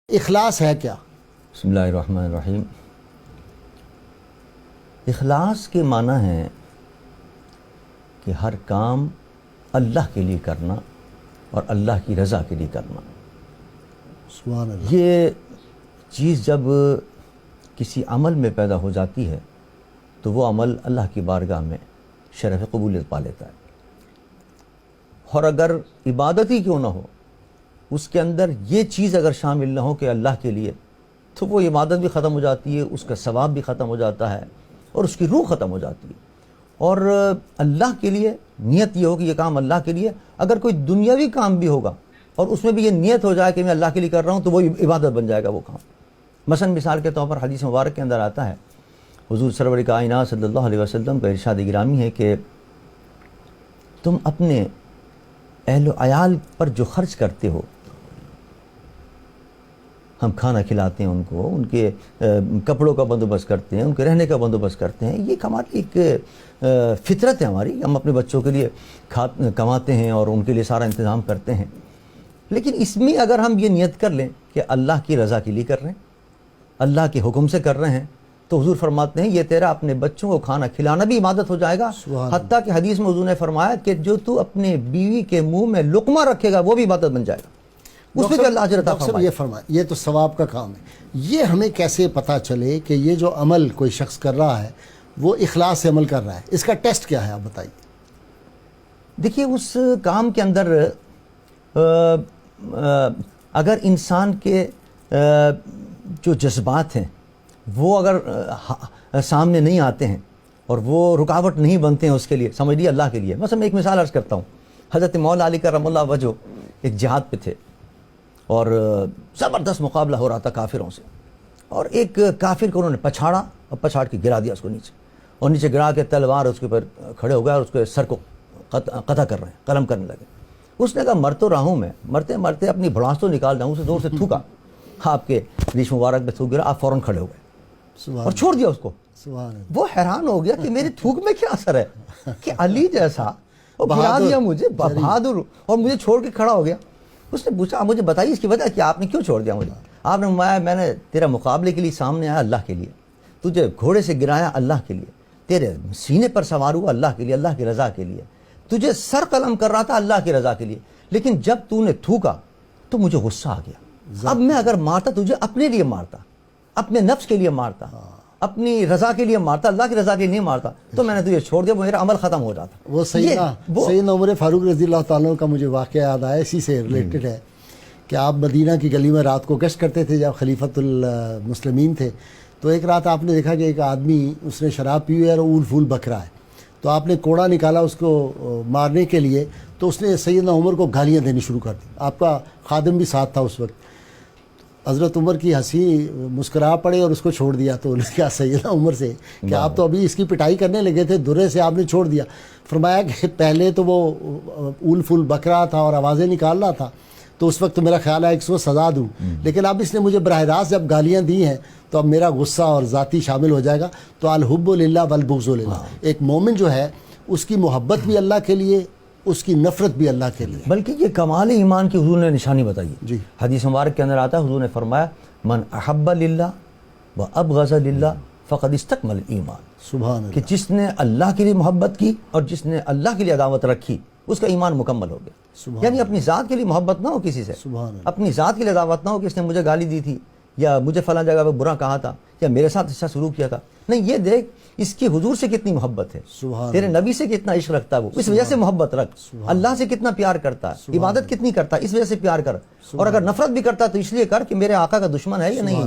اخلاص ہے کیا؟ بسم اللہ الرحمن الرحیم۔ اخلاص کے معنی ہے کہ ہر کام اللہ کے لیے کرنا اور اللہ کی رضا کے لیے کرنا۔ سبحان اللہ۔ یہ چیز جب کسی عمل میں پیدا ہو جاتی ہے تو وہ عمل اللہ کی بارگاہ میں شرف قبولیت پا لیتا ہے، اور اگر عبادت ہی کیوں نہ ہو اس کے اندر یہ چیز اگر شامل نہ ہو کہ اللہ کے لیے، تو وہ عبادت بھی ختم ہو جاتی ہے، اس کا ثواب بھی ختم ہو جاتا ہے اور اس کی روح ختم ہو جاتی ہے۔ اور اللہ کے لیے نیت یہ ہو کہ یہ کام اللہ کے لیے، اگر کوئی دنیاوی کام بھی ہوگا اور اس میں بھی یہ نیت ہو جائے کہ میں اللہ کے لیے کر رہا ہوں تو وہ عبادت بن جائے گا وہ کام۔ مثلا مثال کے طور پر حدیث مبارک کے اندر آتا ہے، حضور سرور کائنات صلی اللہ علیہ وسلم کا ارشاد گرامی ہے کہ تم اپنے اہل و عیال پر جو خرچ کرتے ہو، ہم کھانا کھلاتے ہیں ان کو، ان کے کپڑوں کا بندوبست کرتے ہیں، ان کے رہنے کا بندوبست کرتے ہیں، یہ ہماری ایک فطرت ہے ہماری، ہم اپنے بچوں کے لیے کماتے ہیں اور ان کے لیے سارا انتظام کرتے ہیں۔ لیکن اس میں اگر ہم یہ نیت کر لیں کہ اللہ کی رضا کے لیے کر رہے ہیں، اللہ کے حکم سے کر رہے ہیں، تو حضور فرماتے ہیں یہ تیرا اپنے بچوں کو کھانا کھلانا بھی عبادت ہو جائے گا، حتیٰ کہ حدیث میں حضور نے فرمایا کہ جو تو اپنے بیوی کے منہ میں لقمہ رکھے گا وہ بھی عبادت بن جائے گا، اس میں بھی اللہ اجر عطا فرمائے۔ یہ تو ثواب کا کام ہے، یہ ہمیں کیسے پتہ چلے کہ یہ جو عمل کوئی شخص کر رہا ہے وہ اخلاص سے عمل کر رہا ہے؟ اس کا ٹیسٹ کیا ہے آپ بتائیے۔ دیکھیے اس کام کے اندر اگر انسان کے جو جذبات ہیں وہ اگر سامنے نہیں آتے ہیں اور وہ رکاوٹ نہیں بنتے ہیں اس کے لیے، سمجھ لیے اللہ کے لیے۔ مثلا میں ایک مثال عرض کرتا ہوں، حضرت مولا علی کرم اللہ وجہ ایک جہاد پہ تھے اور زبردست مقابلہ ہو رہا تھا کافروں سے، اور ایک کافر کو انہوں نے پچھاڑا اور پچھاڑ کے گرا دیا اس کو نیچے، اور نیچے گرا کے تلوار اس کے اوپر کھڑے ہو گئے اور اس کے سر کو قطع کر رہے ہیں، قلم کرنے لگے۔ اس نے کہا مر تو رہا ہوں میں، مرتے مرتے اپنی بھڑاس تو نکال جاؤں، اسے زور سے تھوکا، آپ کے ریش مبارک پہ تھوک گرا، آپ فوراً کھڑے ہو گئے اور چھوڑ دیا اس کو۔ وہ حیران ہو گیا کہ میرے تھوک میں کیا اثر ہے کہ علی جیسا وہ گرا دیا مجھے، بہادر، اور مجھے چھوڑ کے کھڑا ہو گیا۔ اس نے پوچھا مجھے بتائیے اس کی وجہ کہ آپ نے کیوں چھوڑ دیا مجھے؟ آپ نے فرمایا میں نے تیرا مقابلے کے لیے سامنے آیا اللہ کے لیے، تجھے گھوڑے سے گرایا اللہ کے لیے، تیرے سینے پر سوار ہوا اللہ کے لیے، اللہ کی رضا کے لیے، تجھے سر قلم کر رہا تھا اللہ کی رضا کے لیے، لیکن جب تو نے تھوکا تو مجھے غصہ آ گیا۔ اب میں اگر مارتا تجھے اپنے لیے مارتا، اپنے نفس کے لیے مارتا، اپنی رضا کے لیے مارتا، اللہ کی رضا کے لیے نہیں مارتا، تو میں نے تجھے چھوڑ دیا، وہ میرا عمل ختم ہو جاتا۔ وہ سیدنا عمر فاروق رضی اللہ تعالیٰ کا مجھے واقعہ یاد آیا، اسی سے ریلیٹڈ ہے کہ آپ مدینہ کی گلی میں رات کو گشت کرتے تھے جب خلیفۃ المسلمین تھے، تو ایک رات آپ نے دیکھا کہ ایک آدمی اس نے شراب پی ہوئی ہے اور اول پھول بک رہا ہے، تو آپ نے کوڑا نکالا اس کو مارنے کے لیے، تو اس نے سیدنا عمر کو گالیاں دینی شروع کر دی۔ آپ کا خادم بھی ساتھ تھا اس وقت۔ حضرت عمر کی ہنسی مسکرا پڑے اور اس کو چھوڑ دیا، تو انہوں نے کہا سیدنا عمر سے کہ آپ تو ابھی اس کی پٹائی کرنے لگے تھے، درے سے آپ نے چھوڑ دیا۔ فرمایا کہ پہلے تو وہ اول پھول بک رہا تھا اور آوازیں نکال رہا تھا، تو اس وقت تو میرا خیال ہے کہ اس کو سزا دوں، لیکن اب اس نے مجھے براہ راست جب گالیاں دی ہیں تو اب میرا غصہ اور ذاتی شامل ہو جائے گا۔ تو الحب للہ والبغض للہ، ایک مومن جو ہے اس کی محبت بھی اللہ کے لیے، اس کی نفرت بھی اللہ کے لیے، بلکہ یہ کمال ایمان کی حضور نے نشانی بتائی ہے۔ جی حدیث مبارک کے اندر آتا ہے، حضور نے فرمایا من احب للہ و ابغض للہ فقد استکمل ایمان، سبحان اللہ، کہ جس نے اللہ کے لیے محبت کی اور جس نے اللہ کے لیے عداوت رکھی اس کا ایمان مکمل ہو گیا۔ یعنی اپنی ذات کے لیے محبت نہ ہو کسی سے، اپنی ذات کے لیے عداوت نہ ہو کہ اس نے مجھے گالی دی تھی یا مجھے فلاں جگہ پہ برا کہا تھا یا میرے ساتھ اچھا سلوک کیا تھا، نہیں، یہ دیکھ اس کی حضور سے کتنی محبت ہے، تیرے نبی سے کتنا عشق رکھتا ہے، وہ اس وجہ سے محبت رکھ، اللہ سے کتنا پیار کرتا ہے، عبادت کتنی کرتا ہے، اس وجہ سے پیار کر، اور اگر نفرت بھی کرتا ہے تو اس لیے کر کہ میرے آقا کا دشمن ہے یا نہیں ہے۔